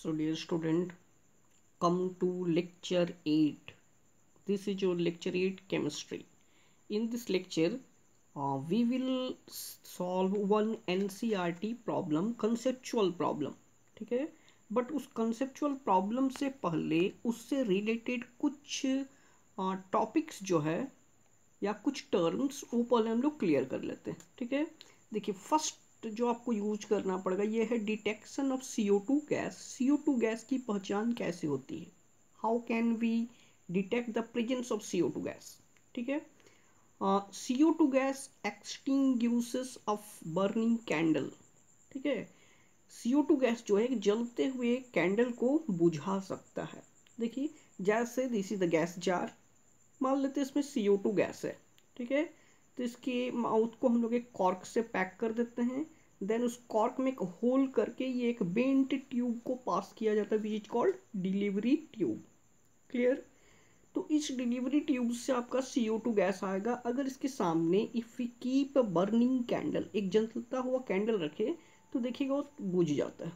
So dear student, come to lecture 8. This is your lecture 8 chemistry. In this lecture, we will solve one NCERT problem, conceptual problem. ठीक है, but उस conceptual problem से पहले उससे related कुछ topics जो है या कुछ टर्म्स वो पहले हम लोग क्लियर कर लेते हैं. ठीक है, देखिए फर्स्ट जो आपको यूज करना पड़ेगा ये है detection of CO2 gas. CO2 gas की पहचान कैसे होती है? How can we detect the presence of CO2 gas? ठीक है, CO2 gas extinguishes off burning candle. ठीक है, CO2 गैस जो है जलते हुए कैंडल को बुझा सकता है. देखिए जैसे this is the gas jar, मान लेते हैं इसमें CO2 गैस है. ठीक है, तो इसके माउथ को हम लोग एक कॉर्क से पैक कर देते हैं. देन उस कॉर्क में एक होल करके ये एक बेंट ट्यूब को पास किया जाता है which is called delivery tube. Clear? तो इस डिलीवरी ट्यूब से आपका CO2 गैस आएगा. अगर इसके सामने if we keep a burning candle, एक जलता हुआ कैंडल रखे तो देखिएगा वो बुझ जाता है.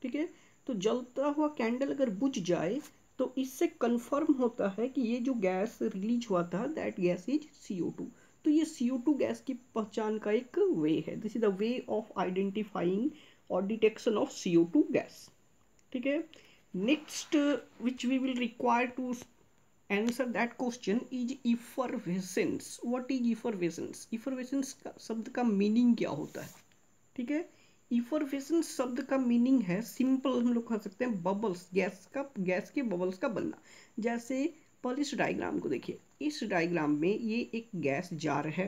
ठीक है, तो जलता हुआ कैंडल अगर बुझ जाए तो इससे कंफर्म होता है कि ये जो गैस रिलीज हुआ था दैट गैस इज CO2. तो ये CO2 गैस की पहचान का एक वे है. This is the way of identifying और डिटेक्शन ऑफ CO2 गैस. ठीक है, next which we will require to answer that question is effervescence. What is effervescence? Effervescence शब्द का मीनिंग क्या होता है? ठीक है, इफरवेसेंस शब्द का मीनिंग है सिंपल हम लोग कह सकते हैं बबल्स, गैस के बबल्स का बनना. जैसे पहले इस डायग्राम को देखिए. इस डायग्राम में ये एक गैस जार है.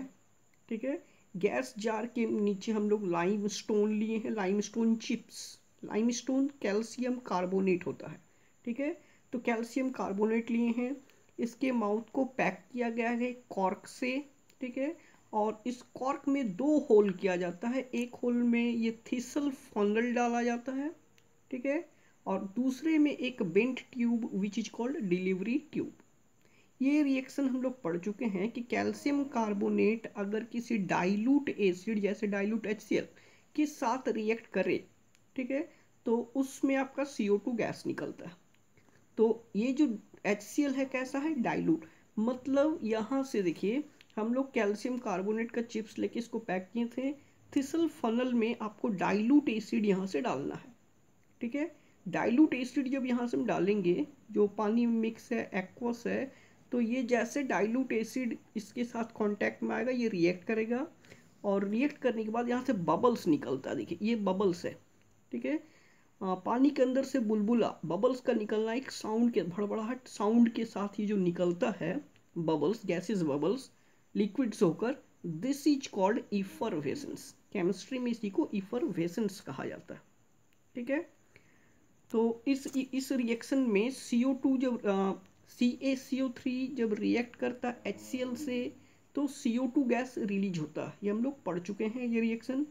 ठीक है, गैस जार के नीचे हम लोग लाइम स्टोन लिए हैं, lime stone chips. Lime stone calcium carbonate होता है. ठीक है, तो कैल्शियम कार्बोनेट लिए हैं. इसके माउथ को पैक किया गया है कॉर्क से. ठीक है, और इस कॉर्क में दो होल किया जाता है. एक होल में ये थिसल फनल डाला जाता है. ठीक है, और दूसरे में एक bent tube which is called delivery tube. ये रिएक्शन हम लोग पढ़ चुके हैं कि कैल्शियम कार्बोनेट अगर किसी डाइल्यूट एसिड जैसे डाइल्यूट HCl के साथ रिएक्ट करे, ठीक है, तो उसमें आपका CO2 गैस निकलता है. तो ये जो HCl है कैसा है? डाइल्यूट. मतलब यहाँ से देखिए हम लोग कैल्शियम कार्बोनेट का चिप्स लेके इसको पैक किए थे. थिसल फनल में आपको डाइल्यूट एसिड यहाँ से डालना है. ठीक है, डाइल्यूट एसिड जब यहाँ से हम डालेंगे, जो पानी मिक्स है, एक्वस है, तो ये जैसे डाइल्यूट एसिड इसके साथ कांटेक्ट में आएगा ये रिएक्ट करेगा. और रिएक्ट करने के बाद यहाँ से बबल्स निकलता है. देखिए ये बबल्स है. ठीक है, पानी के अंदर से बुलबुला बबल्स का निकलना एक साउंड के भड़बड़ाहट साउंड के साथ ये जो निकलता है बबल्स, गैसेस बबल्स लिक्विड्स होकर, this is called effervescence. Chemistry में इसी को इफरवेसेंस कहा जाता है. ठीक है, तो इस रिएक्शन में CO2 जब CaCO3 जब रिएक्ट करता है HCl से तो CO2 गैस रिलीज होता है. ये हम लोग पढ़ चुके हैं ये रिएक्शन.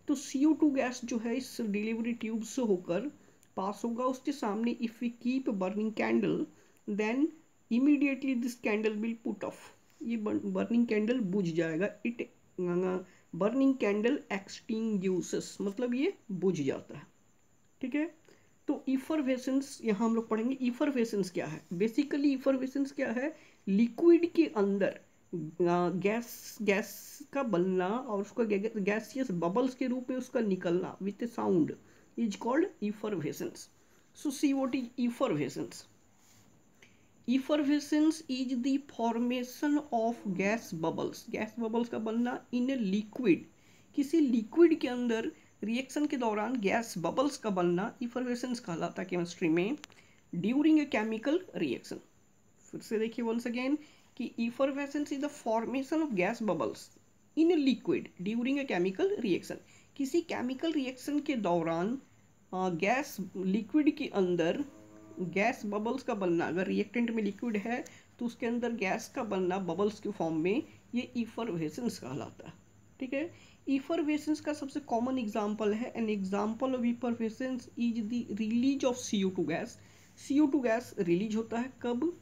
तो CO2 गैस जो है इस डिलीवरी ट्यूब से होकर पास होगा उसके सामने. If we keep burning candle then immediately this candle will put off. ये बर्निंग कैंडल बुझ जाएगा. इट बर्निंग कैंडल एक्सटिंग्विशेस मतलब ये बुझ जाता है. ठीक है, तो इफरवेसेंस यहाँ हम लोग पढ़ेंगे. इफरवेसेंस क्या है? बेसिकली इफरवेसेंस क्या है? लिक्विड के अंदर गैस का बनना और उसका गैसियस बबल्स के रूप में उसका निकलना with a sound is called effervescence. So see what is effervescence. Effervescence is the formation of gas bubbles. Gas bubbles का बनना इन ए लिक्विड. किसी लिक्विड के अंदर रिएक्शन के दौरान गैस बबल्स का बनना इफरवेसेंस कहलाता है केमिस्ट्री में ड्यूरिंग ए केमिकल रिएक्शन. फिर से देखिए वंस अगेन कि effervescence is the formation of gas bubbles in a liquid during a chemical reaction. किसी केमिकल रिएक्शन के दौरान गैस लिक्विड के अंदर गैस बबल्स का बनना. अगर रिएक्टेंट में लिक्विड है तो उसके अंदर गैस का बनना बबल्स के फॉर्म में, ये इफरवेसेंस कहलाता है. ठीक है, इफरवेसेंस का सबसे कॉमन एग्जांपल है, an example of effervescence is the release of CO2 gas. CO2 gas release होता है कब?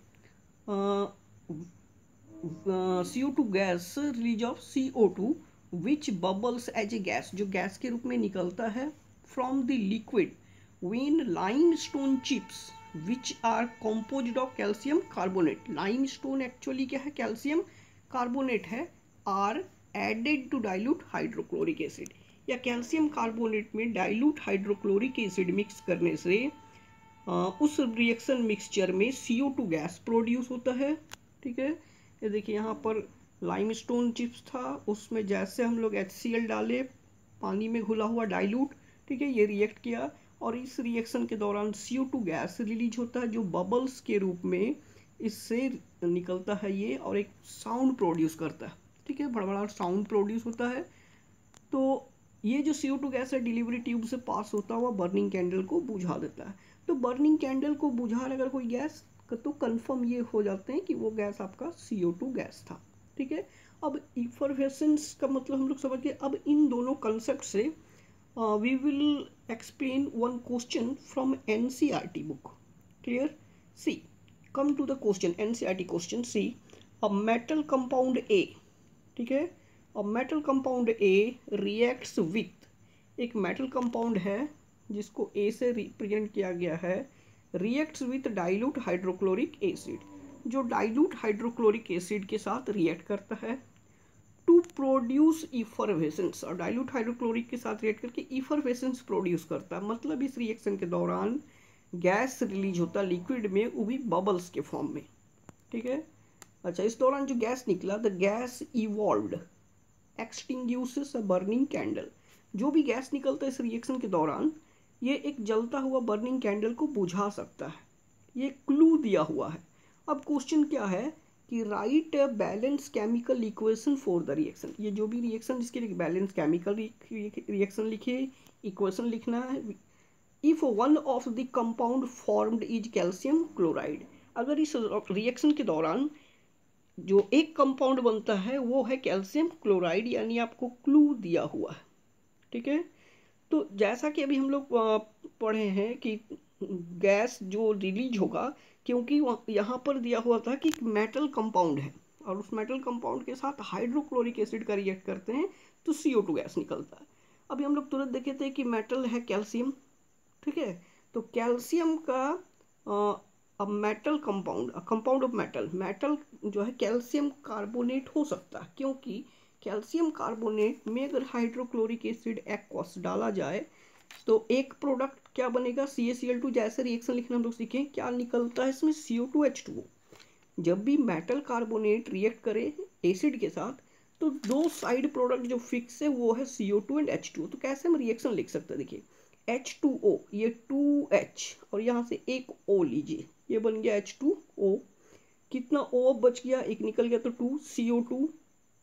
CO2 gas release of CO2 which bubbles as a gas, जो गैस के रूप में निकलता है from the liquid when limestone chips which are composed of calcium carbonate, limestone actually क्या है, कैल्शियम कार्बोनेट है, are added to dilute hydrochloric acid, या कैल्शियम कार्बोनेट में डाइल्यूट हाइड्रोक्लोरिक एसिड मिक्स करने से उस रिएक्शन मिक्सचर में CO2 गैस प्रोड्यूस होता है। ठीक है, ये देखिए यहाँ पर लाइमस्टोन चिप्स था, उसमें जैसे हम लोग HCl डाले, पानी में घुला हुआ डाइल्यूट, ठीक है, ये रिएक्ट किया और इस रिएक्शन के दौरान CO2 गैस रिलीज होता है जो बबल्स के रूप में इससे निकलता है ये, और एक साउंड प्रोड्यूस करता है। ठीक है, बड़ा बड़ा साउंड प्रोड्यूस होता है। तो ये जो CO2 गैस है डिलीवरी ट्यूब से पास होता हुआ बर्निंग कैंडल को बुझा देता है। तो बर्निंग कैंडल को बुझा अगर कोई गैस तो कंफर्म ये हो जाते हैं कि वो गैस आपका CO2 गैस था। ठीक है, अब इफरवेसेंस का मतलब हम लोग समझ गए। अब इन दोनों कंसेप्ट से we will explain one question from NCERT book. Clear? See, come to the question, NCERT question see, a metal compound A, ठीक है, a metal compound A reacts with, एक मेटल कंपाउंड है जिसको A से represent किया गया है, reacts with dilute hydrochloric acid, जो डाइल्यूट हाइड्रोक्लोरिक एसिड के साथ रिएक्ट करता है टू प्रोड्यूस इफरवेसेंस, और डाइल्यूट हाइड्रोक्लोरिक के साथ रिएक्ट करके इफरवेसेंस प्रोड्यूस करता है। मतलब इस रिएक्शन के दौरान गैस रिलीज होता है लिक्विड में, वो भी बबल्स के फॉर्म में। ठीक है, अच्छा, इस दौरान जो गैस निकला, the gas evolved extinguishes a burning candle, जो भी गैस निकलता है इस रिएक्शन के दौरान ये एक जलता हुआ बर्निंग कैंडल को बुझा सकता है, ये क्लू दिया हुआ है। अब क्वेश्चन क्या है कि right balance chemical equation for the reaction, ये जो भी रिएक्शन जिसके लिए बैलेंस केमिकल रिएक्शन लिखिए, इक्वेशन लिखना है। If one of the compound formed is calcium chloride, अगर इस रिएक्शन के दौरान जो एक कंपाउंड बनता है वो है कैल्शियम क्लोराइड, यानी आपको क्लू दिया हुआ है। ठीक है, तो जैसा कि अभी हम लोग पढ़े हैं कि गैस जो रिलीज होगा, क्योंकि यहाँ पर दिया हुआ था कि मेटल कंपाउंड है और उस मेटल कंपाउंड के साथ हाइड्रोक्लोरिक एसिड का रिएक्ट करते हैं तो CO2 गैस निकलता है। अभी हम लोग तुरंत देखे थे कि मेटल है कैल्शियम। ठीक है, तो कैल्शियम का अब metal compound, compound of metal, metal जो है कैल्शियम कार्बोनेट हो सकता है, क्योंकि कैल्शियम कार्बोनेट में अगर हाइड्रोक्लोरिक एसिड एक्वस डाला जाए तो एक प्रोडक्ट क्या बनेगा, CaCl2, जैसे रिएक्शन लिखना हम लोग सीखें, क्या निकलता है इसमें, CO2H2O। जब भी मेटल कार्बोनेट रिएक्ट करे एसिड के साथ तो दो साइड प्रोडक्ट जो फिक्स है वो है CO2 एंड H2O। तो कैसे हम रिएक्शन लिख सकते हैं, देखिए H2O, ये 2H और यहाँ से एक O लीजिए, ये बन गया H2O, कितना O बच गया, एक निकल गया तो 2, CO2,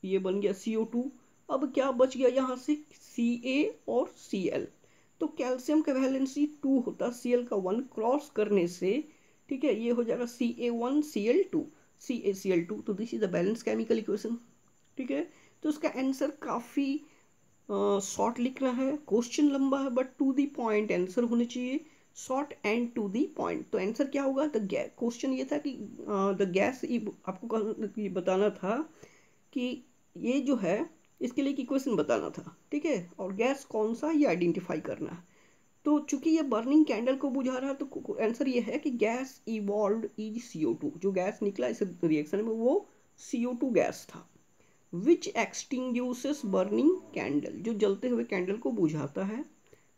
ये बन गया CO2, अब क्या बच गया यहाँ से Ca और Cl, तो कैल्शियम का वैलेंसी 2 होता, Cl का 1 क्रॉस करने से, ठीक है, ये हो जाएगा Ca1Cl2 CaCl2, तो this is the balance chemical equation. ठीक है, तो इसका आंसर काफ़ी शॉर्ट लिखना है, क्वेश्चन लंबा है but to the point answer होने चाहिए, short and to the point. तो आंसर क्या होगा, द गैस, क्वेश्चन ये था कि द गैस, आपको बताना था कि ये जो है इसके लिए इक्वेशन बताना था। ठीक है, और गैस कौन सा ये आइडेंटिफाई करना है। तो चूंकि ये बर्निंग कैंडल को बुझा रहा है तो आंसर ये है कि गैस इवॉल्व्ड इज CO2, जो गैस निकला इस रिएक्शन में वो CO2 गैस था, विच एक्सटिंग्यूसेस बर्निंग कैंडल, जो जलते हुए कैंडल को बुझाता है।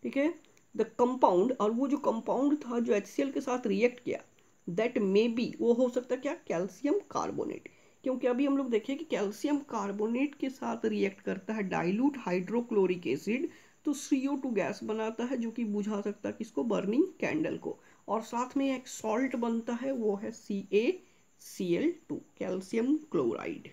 ठीक है, द कंपाउंड, और वो जो कंपाउंड था जो HCl के साथ रिएक्ट किया, दैट मे बी, वो हो सकता है क्या, कैल्शियम कार्बोनेट, क्योंकि अभी हम लोग देखें कि कैल्शियम कार्बोनेट के साथ रिएक्ट करता है डाइल्यूट हाइड्रोक्लोरिक एसिड, तो CO2 गैस बनाता है जो कि बुझा सकता है किसको, बर्निंग कैंडल को, और साथ में एक सॉल्ट बनता है वो है CaCl2 कैल्शियम क्लोराइड।